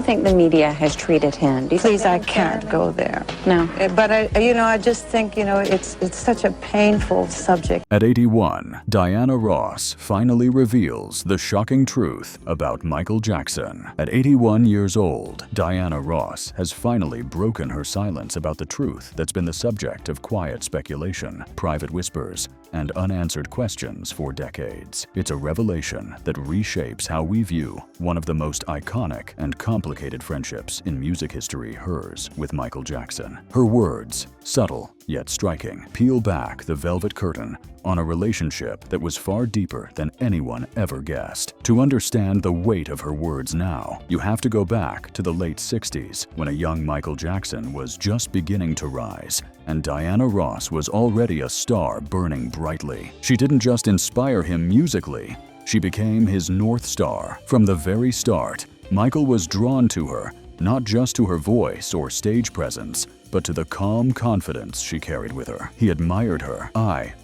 think the media has treated him? Do you Please, I think can't go there. No. But I just think, it's such a painful subject. At 81, Diana Ross finally reveals the shocking truth about Michael Jackson. At 81 years old, Diana Ross has finally broken her silence about the truth that's been the subject of quiet speculation, private whispers, and unanswered questions for decades. It's a revelation that reshapes how we view one of the most iconic and complicated friendships in music history, hers with Michael Jackson. Her words, subtle yet striking, peel back the velvet curtain on a relationship that was far deeper than anyone ever guessed. To understand the weight of her words now, you have to go back to the late 60s, when a young Michael Jackson was just beginning to rise, and Diana Ross was already a star burning brightly. She didn't just inspire him musically, she became his North Star. From the very start, Michael was drawn to her, not just to her voice or stage presence, but to the calm confidence she carried with her. He admired her,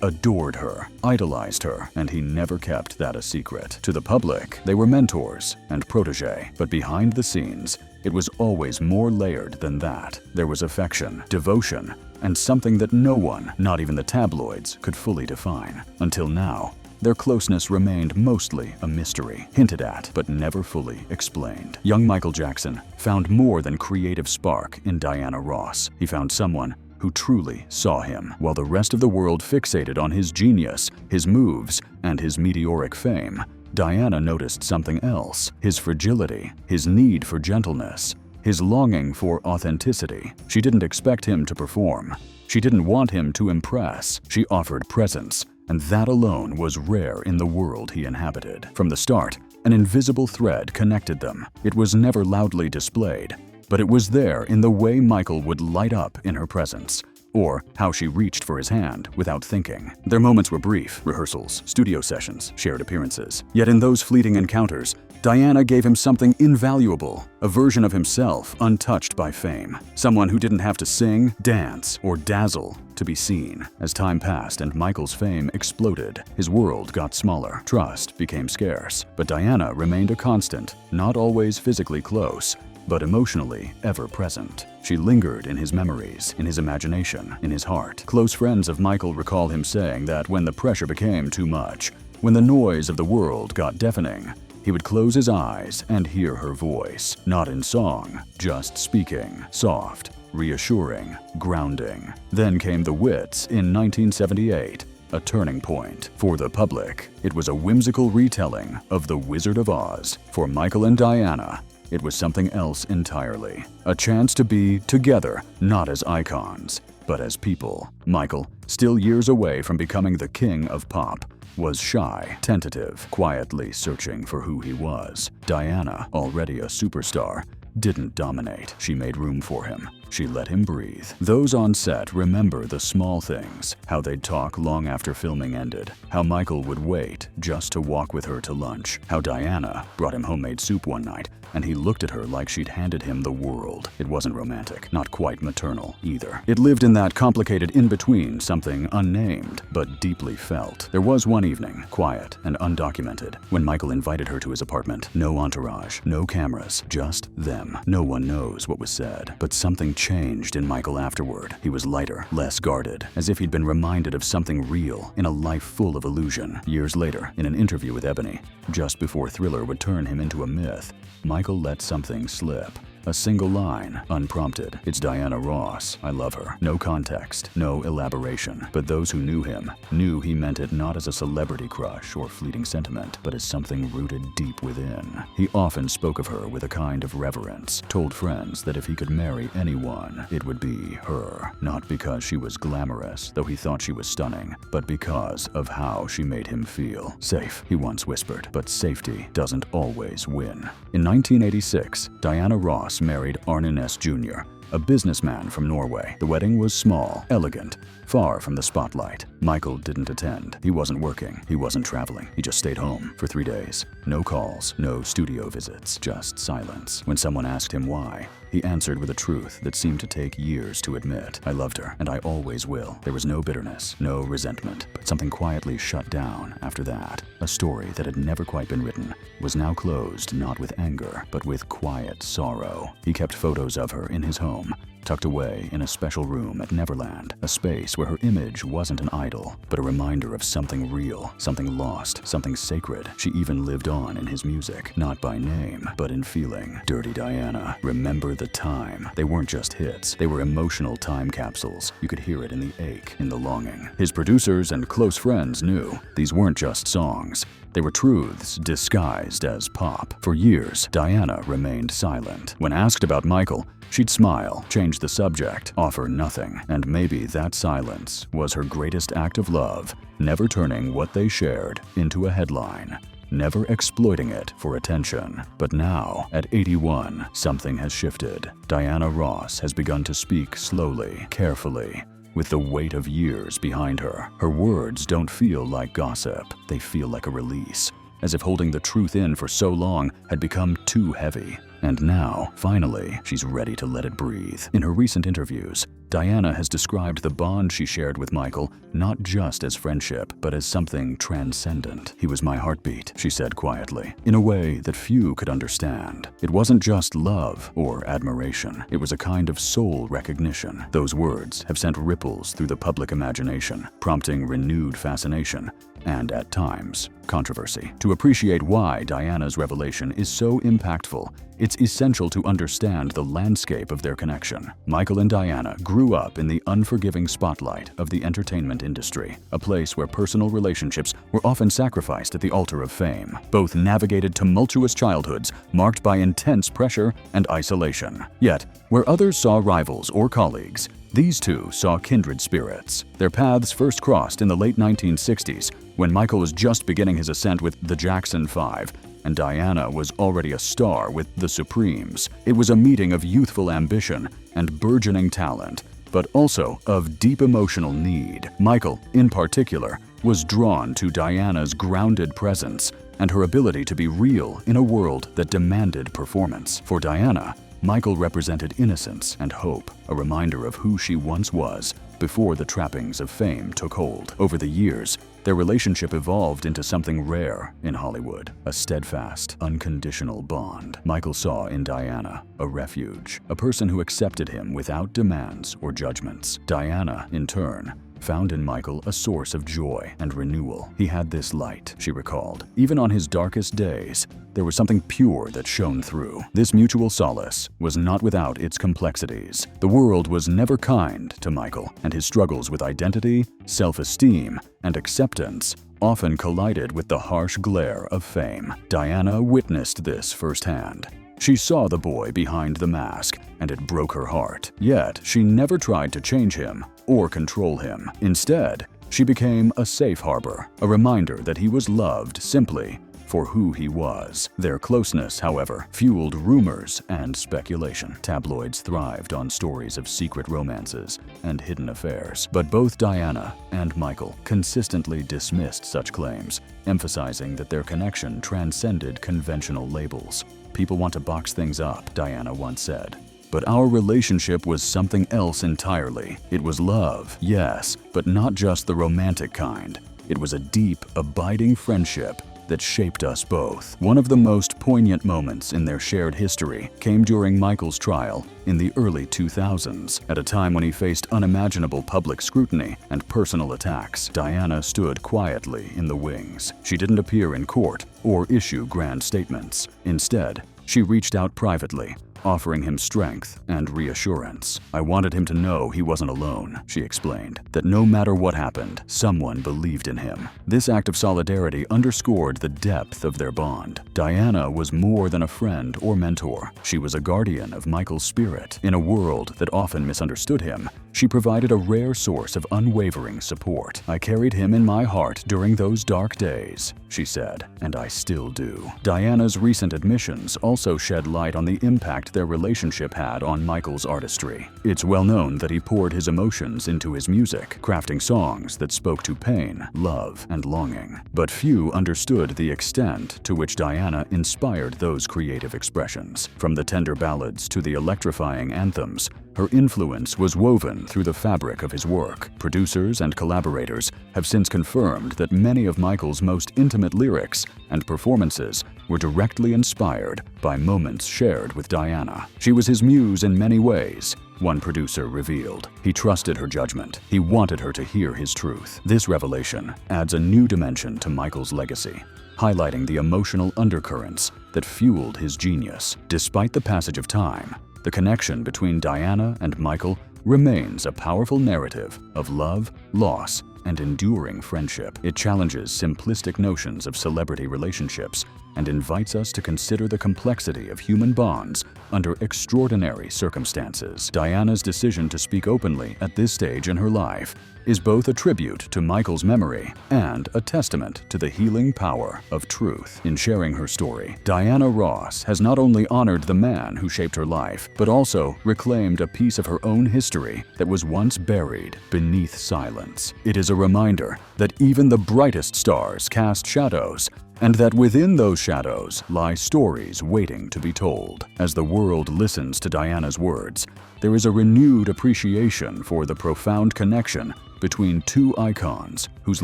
adored her, idolized her, and he never kept that a secret. To the public, they were mentors and protege, but behind the scenes, it was always more layered than that. There was affection, devotion, and something that no one, not even the tabloids, could fully define. Until now, their closeness remained mostly a mystery, hinted at but never fully explained. Young Michael Jackson found more than creative spark in Diana Ross. He found someone who truly saw him. While the rest of the world fixated on his genius, his moves, and his meteoric fame, Diana noticed something else: his fragility, his need for gentleness, his longing for authenticity. She didn't expect him to perform. She didn't want him to impress. She offered presence, and that alone was rare in the world he inhabited. From the start, an invisible thread connected them. It was never loudly displayed, but it was there in the way Michael would light up in her presence, or how she reached for his hand without thinking. Their moments were brief: rehearsals, studio sessions, shared appearances. Yet in those fleeting encounters, Diana gave him something invaluable, a version of himself untouched by fame. Someone who didn't have to sing, dance, or dazzle to be seen. As time passed and Michael's fame exploded, his world got smaller. Trust became scarce. But Diana remained a constant, not always physically close, but emotionally ever present. She lingered in his memories, in his imagination, in his heart. Close friends of Michael recall him saying that when the pressure became too much, when the noise of the world got deafening, he would close his eyes and hear her voice, not in song, just speaking, soft, reassuring, grounding. Then came The Wits in 1978, a turning point. For the public, it was a whimsical retelling of The Wizard of Oz. For Michael and Diana, it was something else entirely. A chance to be together, not as icons, but as people. Michael, still years away from becoming the king of pop, was shy, tentative, quietly searching for who he was. Diana, already a superstar, didn't dominate. She made room for him. She let him breathe. Those on set remember the small things, how they'd talk long after filming ended, how Michael would wait just to walk with her to lunch, how Diana brought him homemade soup one night, and he looked at her like she'd handed him the world. It wasn't romantic, not quite maternal either. It lived in that complicated in-between, something unnamed, but deeply felt. There was one evening, quiet and undocumented, when Michael invited her to his apartment. No entourage, no cameras, just them. No one knows what was said, but something changed in Michael afterward. He was lighter, less guarded, as if he'd been reminded of something real in a life full of illusion. Years later, in an interview with Ebony, just before Thriller would turn him into a myth, Michael let something slip. A single line, unprompted. It's Diana Ross. I love her. No context, no elaboration. But those who knew him knew he meant it not as a celebrity crush or fleeting sentiment, but as something rooted deep within. He often spoke of her with a kind of reverence, told friends that if he could marry anyone, it would be her. Not because she was glamorous, though he thought she was stunning, but because of how she made him feel. Safe, he once whispered, but safety doesn't always win. In 1986, Diana Ross married Arne Næss Jr., a businessman from Norway. The wedding was small, elegant, far from the spotlight. Michael didn't attend. He wasn't working. He wasn't traveling. He just stayed home for 3 days. No calls, no studio visits, just silence. When someone asked him why, He answered with a truth that seemed to take years to admit. I loved her, and I always will. There was no bitterness, no resentment, but something quietly shut down after that. A story that had never quite been written was now closed not with anger, but with quiet sorrow. He kept photos of her in his home, tucked away in a special room at Neverland, a space where her image wasn't an idol, but a reminder of something real, something lost, something sacred. She even lived on in his music, not by name, but in feeling. Dirty Diana, Remember the Time. They weren't just hits, they were emotional time capsules. You could hear it in the ache, in the longing. His producers and close friends knew these weren't just songs. They were truths disguised as pop. For years, Diana remained silent. When asked about Michael, she'd smile, change the subject, offer nothing. And maybe that silence was her greatest act of love, never turning what they shared into a headline, never exploiting it for attention. But now, at 81, something has shifted. Diana Ross has begun to speak slowly, carefully, with the weight of years behind her. Her words don't feel like gossip, they feel like a release, as if holding the truth in for so long had become too heavy. And now, finally, she's ready to let it breathe. In her recent interviews, Diana has described the bond she shared with Michael not just as friendship, but as something transcendent. He was my heartbeat, she said quietly, in a way that few could understand. It wasn't just love or admiration. It was a kind of soul recognition. Those words have sent ripples through the public imagination, prompting renewed fascination and, at times, controversy. To appreciate why Diana's revelation is so impactful, it's essential to understand the landscape of their connection. Michael and Diana grew up in the unforgiving spotlight of the entertainment industry, a place where personal relationships were often sacrificed at the altar of fame. Both navigated tumultuous childhoods marked by intense pressure and isolation. Yet, where others saw rivals or colleagues, these two saw kindred spirits. Their paths first crossed in the late 1960s, when Michael was just beginning his ascent with the Jackson 5, and Diana was already a star with the Supremes. It was a meeting of youthful ambition and burgeoning talent, but also of deep emotional need. Michael, in particular, was drawn to Diana's grounded presence and her ability to be real in a world that demanded performance. For Diana, Michael represented innocence and hope, a reminder of who she once was before the trappings of fame took hold. Over the years, their relationship evolved into something rare in Hollywood, a steadfast, unconditional bond. Michael saw in Diana a refuge, a person who accepted him without demands or judgments. Diana, in turn, found in Michael a source of joy and renewal. He had this light, she recalled. Even on his darkest days, there was something pure that shone through. This mutual solace was not without its complexities. The world was never kind to Michael, and his struggles with identity, self-esteem, and acceptance often collided with the harsh glare of fame. Diana witnessed this firsthand. She saw the boy behind the mask, and it broke her heart. Yet, she never tried to change him or control him. Instead, she became a safe harbor, a reminder that he was loved simply for who he was. Their closeness, however, fueled rumors and speculation. Tabloids thrived on stories of secret romances and hidden affairs. But both Diana and Michael consistently dismissed such claims, emphasizing that their connection transcended conventional labels. "People want to box things up," Diana once said. But our relationship was something else entirely. It was love, yes, but not just the romantic kind. It was a deep, abiding friendship that shaped us both. One of the most poignant moments in their shared history came during Michael's trial in the early 2000s. At a time when he faced unimaginable public scrutiny and personal attacks, Diana stood quietly in the wings. She didn't appear in court or issue grand statements. Instead, she reached out privately, offering him strength and reassurance. "I wanted him to know he wasn't alone," she explained, "that no matter what happened, someone believed in him." This act of solidarity underscored the depth of their bond. Diana was more than a friend or mentor. She was a guardian of Michael's spirit. In a world that often misunderstood him, she provided a rare source of unwavering support. "I carried him in my heart during those dark days," she said, "and I still do." Diana's recent admissions also shed light on the impact their relationship had on Michael's artistry. It's well known that he poured his emotions into his music, crafting songs that spoke to pain, love, and longing. But few understood the extent to which Diana inspired those creative expressions. From the tender ballads to the electrifying anthems, her influence was woven through the fabric of his work. Producers and collaborators have since confirmed that many of Michael's most intimate lyrics and performances were directly inspired by moments shared with Diana. She was his muse in many ways, one producer revealed. He trusted her judgment. He wanted her to hear his truth. This revelation adds a new dimension to Michael's legacy, highlighting the emotional undercurrents that fueled his genius. Despite the passage of time, the connection between Diana and Michael remains a powerful narrative of love, loss, and enduring friendship. It challenges simplistic notions of celebrity relationships and invites us to consider the complexity of human bonds under extraordinary circumstances. Diana's decision to speak openly at this stage in her life is both a tribute to Michael's memory and a testament to the healing power of truth. In sharing her story, Diana Ross has not only honored the man who shaped her life, but also reclaimed a piece of her own history that was once buried beneath silence. It is a reminder that even the brightest stars cast shadows, and that within those shadows lie stories waiting to be told. As the world listens to Diana's words, there is a renewed appreciation for the profound connection between two icons whose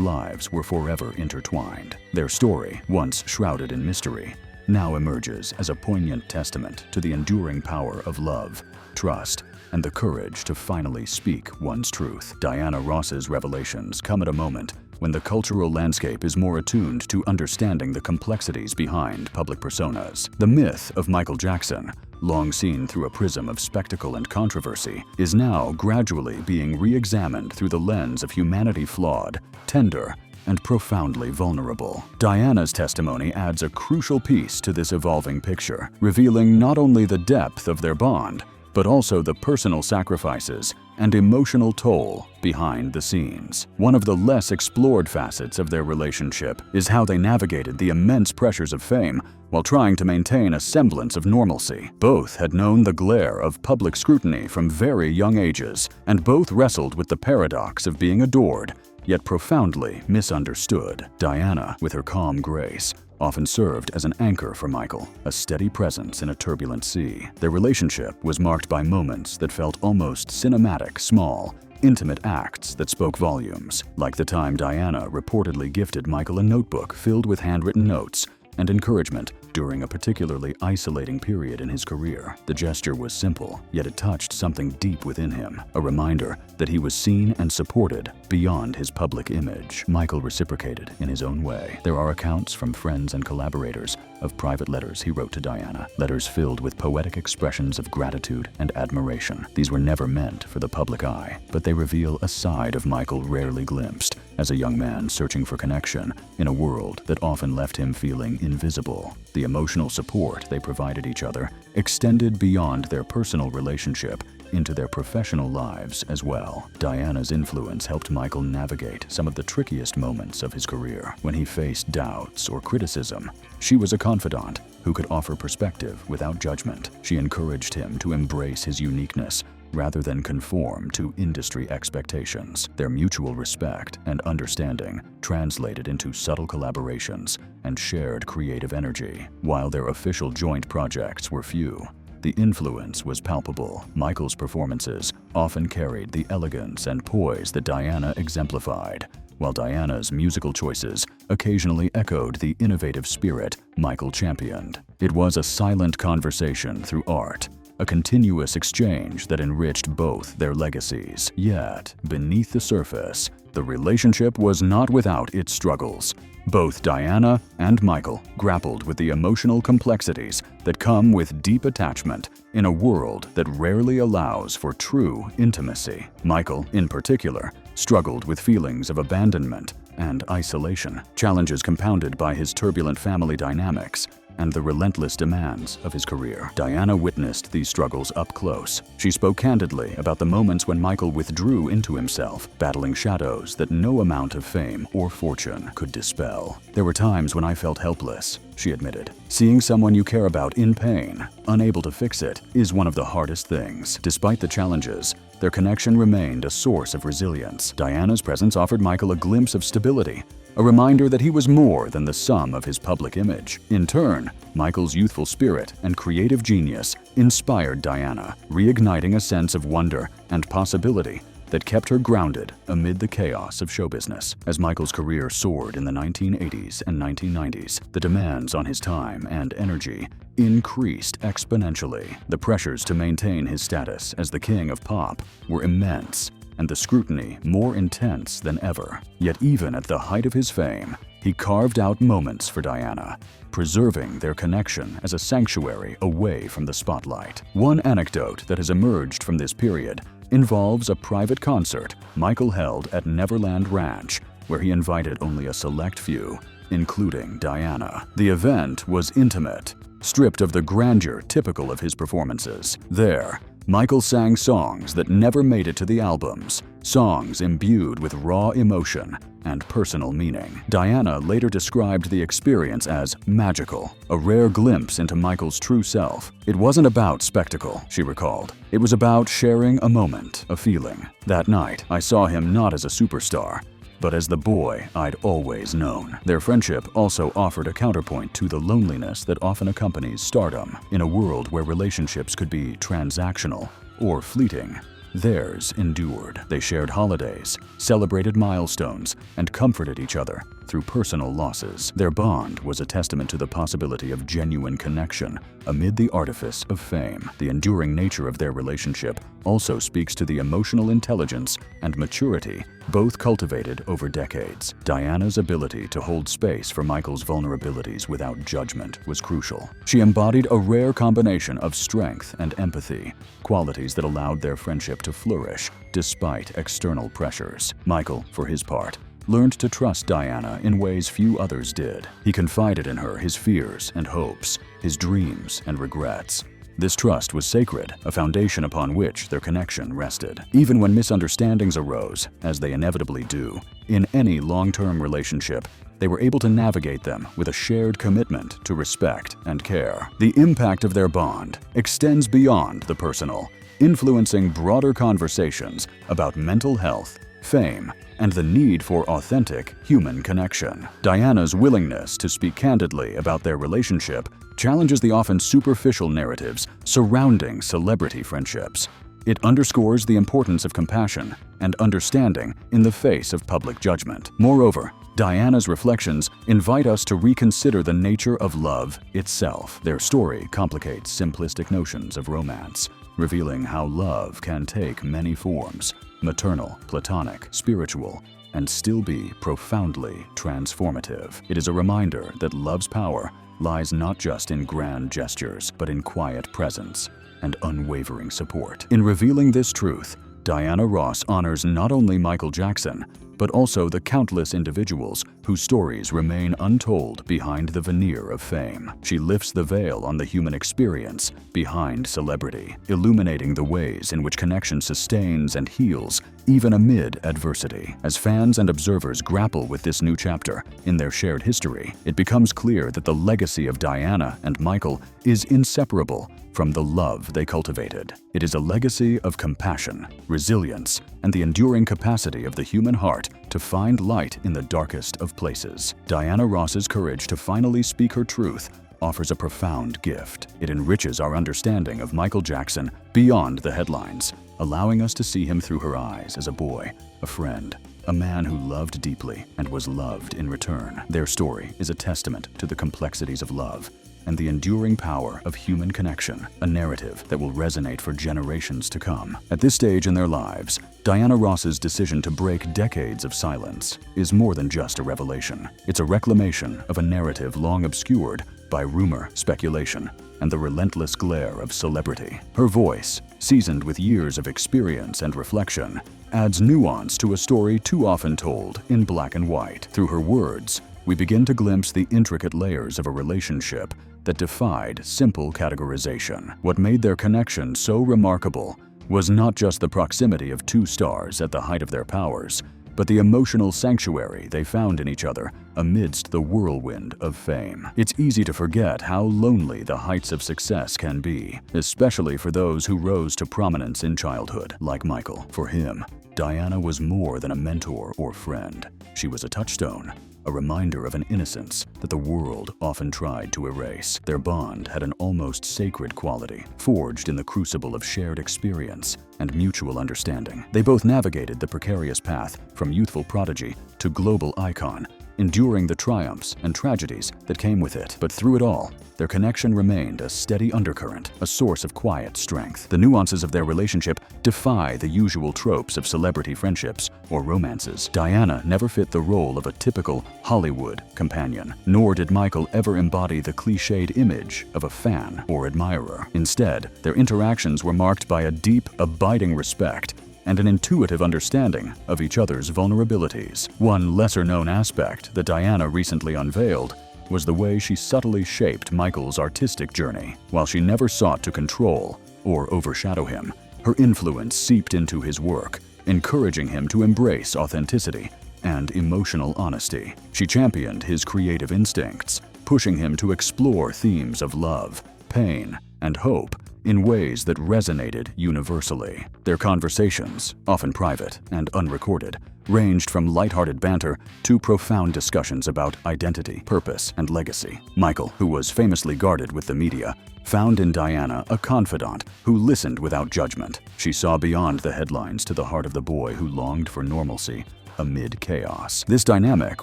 lives were forever intertwined. Their story, once shrouded in mystery, now emerges as a poignant testament to the enduring power of love, trust, and the courage to finally speak one's truth. Diana Ross's revelations come at a moment when the cultural landscape is more attuned to understanding the complexities behind public personas. The myth of Michael Jackson, long seen through a prism of spectacle and controversy, is now gradually being re-examined through the lens of humanity flawed, tender, and profoundly vulnerable. Diana's testimony adds a crucial piece to this evolving picture, revealing not only the depth of their bond, but also the personal sacrifices and emotional toll behind the scenes. One of the less explored facets of their relationship is how they navigated the immense pressures of fame while trying to maintain a semblance of normalcy. Both had known the glare of public scrutiny from very young ages, and both wrestled with the paradox of being adored, yet profoundly misunderstood. Diana, with her calm grace, often served as an anchor for Michael, a steady presence in a turbulent sea. Their relationship was marked by moments that felt almost cinematic, small, intimate acts that spoke volumes, like the time Diana reportedly gifted Michael a notebook filled with handwritten notes and encouragement during a particularly isolating period in his career. The gesture was simple, yet it touched something deep within him, a reminder that he was seen and supported beyond his public image. Michael reciprocated in his own way. There are accounts from friends and collaborators of private letters he wrote to Diana, letters filled with poetic expressions of gratitude and admiration. These were never meant for the public eye, but they reveal a side of Michael rarely glimpsed as a young man searching for connection in a world that often left him feeling invisible. The emotional support they provided each other extended beyond their personal relationship into their professional lives as well. Diana's influence helped Michael navigate some of the trickiest moments of his career. When he faced doubts or criticism, she was a confidant who could offer perspective without judgment. She encouraged him to embrace his uniqueness rather than conform to industry expectations. Their mutual respect and understanding translated into subtle collaborations and shared creative energy. While their official joint projects were few, the influence was palpable. Michael's performances often carried the elegance and poise that Diana exemplified, while Diana's musical choices occasionally echoed the innovative spirit Michael championed. It was a silent conversation through art, a continuous exchange that enriched both their legacies. Yet, beneath the surface, the relationship was not without its struggles. Both Diana and Michael grappled with the emotional complexities that come with deep attachment in a world that rarely allows for true intimacy. Michael, in particular, struggled with feelings of abandonment and isolation, challenges compounded by his turbulent family dynamics and the relentless demands of his career. Diana witnessed these struggles up close. She spoke candidly about the moments when Michael withdrew into himself, battling shadows that no amount of fame or fortune could dispel. "There were times when I felt helpless," she admitted. "Seeing someone you care about in pain, unable to fix it, is one of the hardest things." Despite the challenges, their connection remained a source of resilience. Diana's presence offered Michael a glimpse of stability, a reminder that he was more than the sum of his public image. In turn, Michael's youthful spirit and creative genius inspired Diana, reigniting a sense of wonder and possibility that kept her grounded amid the chaos of show business. As Michael's career soared in the 1980s and 1990s, the demands on his time and energy increased exponentially. The pressures to maintain his status as the king of pop were immense, and the scrutiny more intense than ever. Yet even at the height of his fame, he carved out moments for Diana, preserving their connection as a sanctuary away from the spotlight. One anecdote that has emerged from this period involves a private concert Michael held at Neverland Ranch, where he invited only a select few, including Diana. The event was intimate, stripped of the grandeur typical of his performances. There, Michael sang songs that never made it to the albums, songs imbued with raw emotion and personal meaning. Diana later described the experience as magical, a rare glimpse into Michael's true self. "It wasn't about spectacle," she recalled. "It was about sharing a moment, a feeling. That night, I saw him not as a superstar, but as the boy I'd always known." Their friendship also offered a counterpoint to the loneliness that often accompanies stardom. In a world where relationships could be transactional or fleeting, theirs endured. They shared holidays, celebrated milestones, and comforted each other through personal losses. Their bond was a testament to the possibility of genuine connection amid the artifice of fame. The enduring nature of their relationship also speaks to the emotional intelligence and maturity both cultivated over decades. Diana's ability to hold space for Michael's vulnerabilities without judgment was crucial. She embodied a rare combination of strength and empathy, qualities that allowed their friendship to flourish despite external pressures. Michael, for his part, learned to trust Diana in ways few others did. He confided in her his fears and hopes, his dreams and regrets. This trust was sacred, a foundation upon which their connection rested. Even when misunderstandings arose, as they inevitably do, in any long-term relationship, they were able to navigate them with a shared commitment to respect and care. The impact of their bond extends beyond the personal, influencing broader conversations about mental health, fame, and the need for authentic human connection. Diana's willingness to speak candidly about their relationship challenges the often superficial narratives surrounding celebrity friendships. It underscores the importance of compassion and understanding in the face of public judgment. Moreover, Diana's reflections invite us to reconsider the nature of love itself. Their story complicates simplistic notions of romance, revealing how love can take many forms: maternal, platonic, spiritual, and still be profoundly transformative. It is a reminder that love's power lies not just in grand gestures, but in quiet presence and unwavering support. In revealing this truth, Diana Ross honors not only Michael Jackson, but also the countless individuals whose stories remain untold behind the veneer of fame. She lifts the veil on the human experience behind celebrity, illuminating the ways in which connection sustains and heals even amid adversity. As fans and observers grapple with this new chapter in their shared history, it becomes clear that the legacy of Diana and Michael is inseparable from the love they cultivated. It is a legacy of compassion, resilience, and the enduring capacity of the human heart to find light in the darkest of places. Diana Ross's courage to finally speak her truth offers a profound gift. It enriches our understanding of Michael Jackson beyond the headlines, allowing us to see him through her eyes as a boy, a friend, a man who loved deeply and was loved in return. Their story is a testament to the complexities of love and the enduring power of human connection, a narrative that will resonate for generations to come. At this stage in their lives, Diana Ross's decision to break decades of silence is more than just a revelation. It's a reclamation of a narrative long obscured by rumor, speculation, and the relentless glare of celebrity. Her voice, seasoned with years of experience and reflection, adds nuance to a story too often told in black and white. Through her words, we begin to glimpse the intricate layers of a relationship that defied simple categorization. What made their connection so remarkable was not just the proximity of two stars at the height of their powers, but the emotional sanctuary they found in each other amidst the whirlwind of fame. It's easy to forget how lonely the heights of success can be, especially for those who rose to prominence in childhood, like Michael. For him, Diana was more than a mentor or friend. She was a touchstone, a reminder of an innocence that the world often tried to erase. Their bond had an almost sacred quality, forged in the crucible of shared experience and mutual understanding. They both navigated the precarious path from youthful prodigy to global icon, enduring the triumphs and tragedies that came with it. But through it all, their connection remained a steady undercurrent, a source of quiet strength. The nuances of their relationship defy the usual tropes of celebrity friendships or romances. Diana never fit the role of a typical Hollywood companion, nor did Michael ever embody the cliched image of a fan or admirer. Instead, their interactions were marked by a deep, abiding respect and an intuitive understanding of each other's vulnerabilities. One lesser-known aspect that Diana recently unveiled was the way she subtly shaped Michael's artistic journey. While she never sought to control or overshadow him, her influence seeped into his work, encouraging him to embrace authenticity and emotional honesty. She championed his creative instincts, pushing him to explore themes of love, pain, and hope in ways that resonated universally. Their conversations, often private and unrecorded, ranged from lighthearted banter to profound discussions about identity, purpose, and legacy. Michael, who was famously guarded with the media, found in Diana a confidant who listened without judgment. She saw beyond the headlines to the heart of the boy who longed for normalcy amid chaos. This dynamic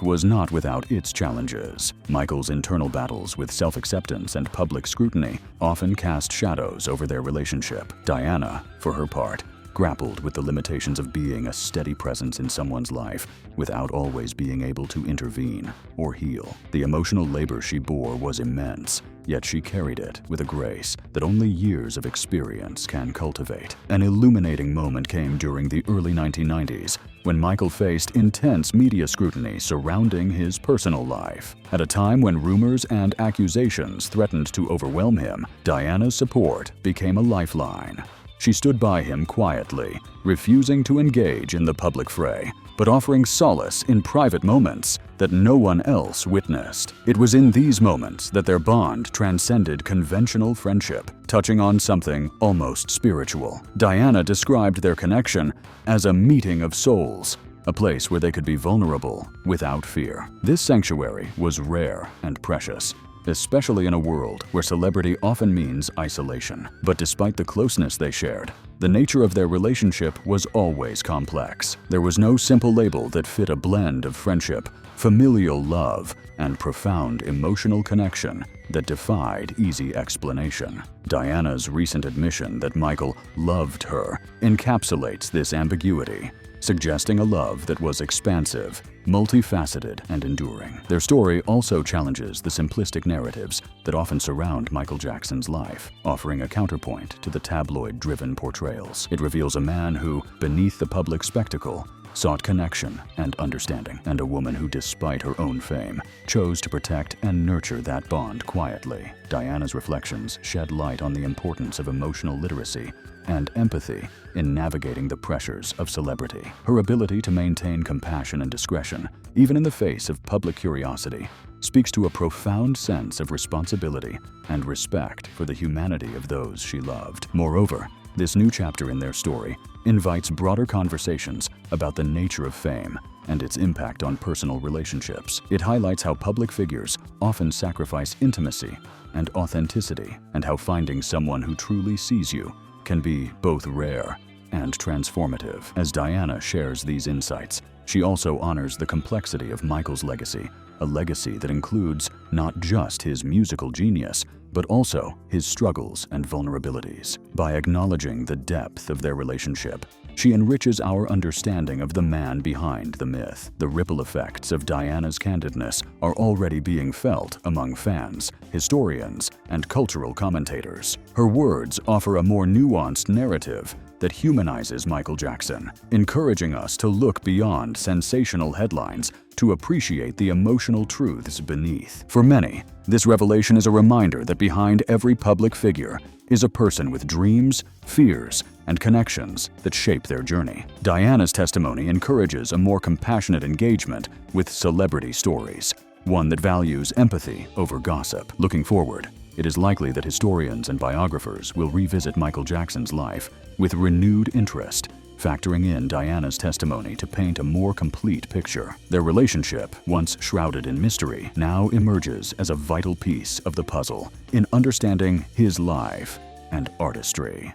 was not without its challenges. Michael's internal battles with self-acceptance and public scrutiny often cast shadows over their relationship. Diana, for her part, grappled with the limitations of being a steady presence in someone's life without always being able to intervene or heal. The emotional labor she bore was immense, yet she carried it with a grace that only years of experience can cultivate. An illuminating moment came during the early 1990s when Michael faced intense media scrutiny surrounding his personal life. At a time when rumors and accusations threatened to overwhelm him, Diana's support became a lifeline. She stood by him quietly, refusing to engage in the public fray, but offering solace in private moments that no one else witnessed. It was in these moments that their bond transcended conventional friendship, touching on something almost spiritual. Diana described their connection as a meeting of souls, a place where they could be vulnerable without fear. This sanctuary was rare and precious, especially in a world where celebrity often means isolation. But despite the closeness they shared, the nature of their relationship was always complex. There was no simple label that fit a blend of friendship, familial love, and profound emotional connection that defied easy explanation. Diana's recent admission that Michael loved her encapsulates this ambiguity, suggesting a love that was expansive, multifaceted, and enduring. Their story also challenges the simplistic narratives that often surround Michael Jackson's life, offering a counterpoint to the tabloid-driven portrayals. It reveals a man who, beneath the public spectacle, sought connection and understanding, and a woman who, despite her own fame, chose to protect and nurture that bond quietly. Diana's reflections shed light on the importance of emotional literacy and empathy in navigating the pressures of celebrity. Her ability to maintain compassion and discretion, even in the face of public curiosity, speaks to a profound sense of responsibility and respect for the humanity of those she loved. Moreover, this new chapter in their story invites broader conversations about the nature of fame and its impact on personal relationships. It highlights how public figures often sacrifice intimacy and authenticity, and how finding someone who truly sees you can be both rare and transformative. As Diana shares these insights, she also honors the complexity of Michael's legacy, a legacy that includes not just his musical genius, but also his struggles and vulnerabilities. By acknowledging the depth of their relationship, she enriches our understanding of the man behind the myth. The ripple effects of Diana's candidness are already being felt among fans, historians, and cultural commentators. Her words offer a more nuanced narrative, that humanizes Michael Jackson, encouraging us to look beyond sensational headlines to appreciate the emotional truths beneath. For many, this revelation is a reminder that behind every public figure is a person with dreams, fears, and connections that shape their journey. Diana's testimony encourages a more compassionate engagement with celebrity stories, one that values empathy over gossip. Looking forward, it is likely that historians and biographers will revisit Michael Jackson's life with renewed interest, factoring in Diana's testimony to paint a more complete picture. Their relationship, once shrouded in mystery, now emerges as a vital piece of the puzzle in understanding his life and artistry.